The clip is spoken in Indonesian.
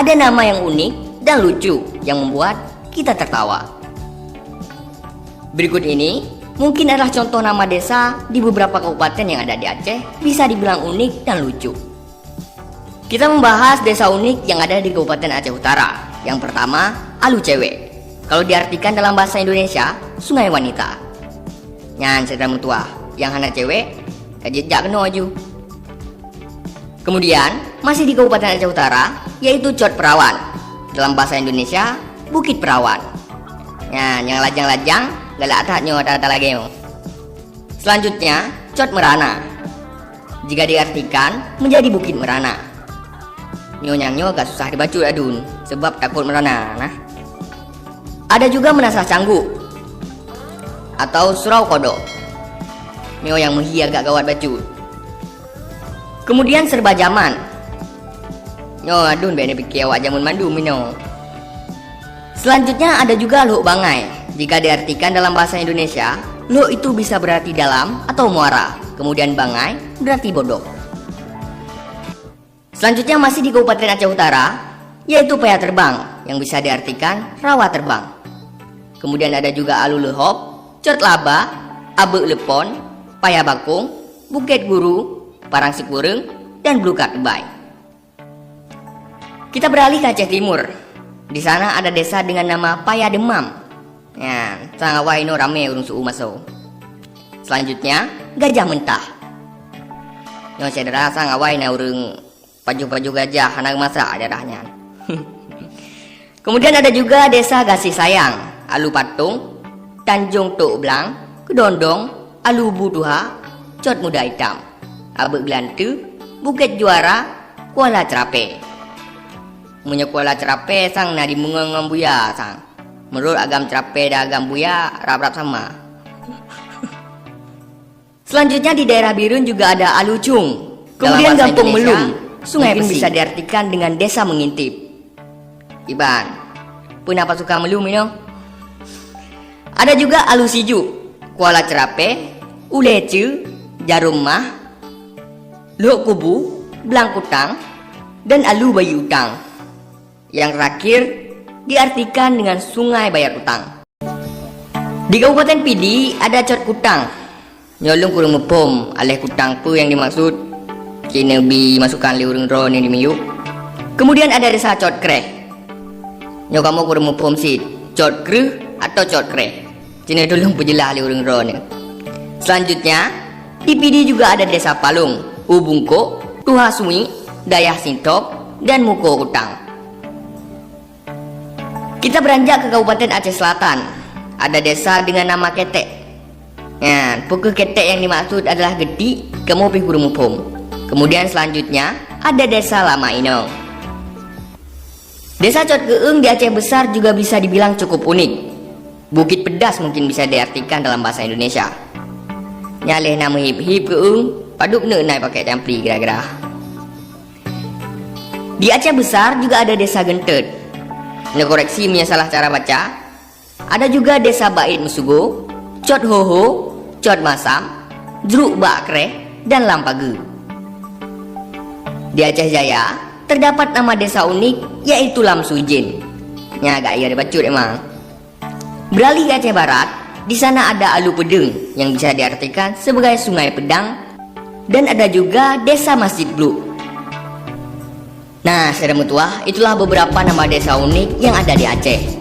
ada nama yang unik dan lucu yang membuat kita tertawa. Berikut ini mungkin adalah contoh nama desa di beberapa kabupaten yang ada di Aceh, bisa dibilang unik dan lucu. Kita membahas desa unik yang ada di Kabupaten Aceh Utara. Yang pertama, Alu Cewek. Kalau diartikan dalam bahasa Indonesia, sungai wanita. Nyan sedang mutua, yang anak cewek, kajejak kena aju. Kemudian, masih di Kabupaten Aceh Utara, yaitu Cot Perawan. Dalam bahasa Indonesia, Bukit Perawan. Nyan, yang lajang-lajang, galak atatnya ada lagi. Selanjutnya, Cot Merana. Jika diartikan menjadi Bukit Merana. Nyonyangnya agak susah dibaca adun, sebab takut merana. Nah, ada juga Menasah Canggu atau Surau Kodok. Nyo yang mehi agak gawat bacut. Kemudian Serba Zaman. Nyo adun bene pikir awak jamun mandu mino. Selanjutnya ada juga Luk Bangai. Jika diartikan dalam bahasa Indonesia, Luk itu bisa berarti dalam atau muara. Kemudian Bangai berarti bodoh. Selanjutnya masih di Kabupaten Aceh Utara, yaitu Paya Terbang yang bisa diartikan rawa terbang. Kemudian ada juga Alu Lehop, Cot Laba, Abe Lepon, Paya Bakung, Bukit Guru, Parang Sipureng, dan Blukat Bay. Kita beralih ke Aceh Timur. Di sana ada desa dengan nama Paya Demam. Ya, sangat wah ini rame urung suhu masuk. Selanjutnya Gajah Mentah. Nyo cedera sangat wah ini urung paju-paju gajah anak masak darahnya. Kemudian ada juga desa Gasih Sayang, Alu Patung, Tanjung Tok Blang, Kedondong, Alu Buduha, Cot Muda Hitam, Abe Gelantu, Bukit Juara, Kuala Cerape. Munya Kuala Cerape sang nadi mengengam buya sang. Menurut agam Cerape dan agam buya rap-rap sama. Selanjutnya di daerah Birun juga ada Alu Cung. Kemudian Kampung Melum. Sungai pun bisa diartikan dengan desa mengintip. Iban, kenapa suka melum ini? Ada juga Alu Siju, Kuala Cerape, Ulece, Jarum Mah, Luk Kubu, Blangkutang, dan Alu Bayi Utang. Yang terakhir diartikan dengan Sungai Bayar Utang. Di Kabupaten Pidi ada Cot Kutang. Nyolong kurung mepom, alih kutang tu yang dimaksud. Kini masukkan liurung drone yang dimiyuk. Kemudian ada desa Cot Kreh. Nyo kamu kurang mempom sit Cot Kreh atau Cot Kreh. Kini tolong pujelah liurung drone. Selanjutnya di Pidi juga ada desa Palung, Ubungko, Tuha Sumi, Dayah Sintop, dan Muko Kutang. Kita beranjak ke Kabupaten Aceh Selatan. Ada desa dengan nama Ketek. Nah, pokok Ketek yang dimaksud adalah gedi kamu pi kurang mempom. Kemudian selanjutnya ada desa Lama Inong. Desa Cot Keeng di Aceh Besar juga bisa dibilang cukup unik. Bukit Pedas mungkin bisa diartikan dalam bahasa Indonesia. Nyaleh nama hip-hip Keeng, paduk naik pakai campli kira-kira. Di Aceh Besar juga ada desa Gentet. Ini koreksi punya salah cara baca. Ada juga desa Bait Musugo, Cot Hoho, Cot Masam, Jeruk Bakre, dan Lampage. Di Aceh Jaya terdapat nama desa unik yaitu Lam Sujin. Ya agak iya dibacut emang. Beralih ke Aceh Barat, di sana ada Alu Pedeng yang bisa diartikan sebagai Sungai Pedang, dan ada juga desa Masjid Blue. Nah, saudara mutua, itulah beberapa nama desa unik yang ada di Aceh.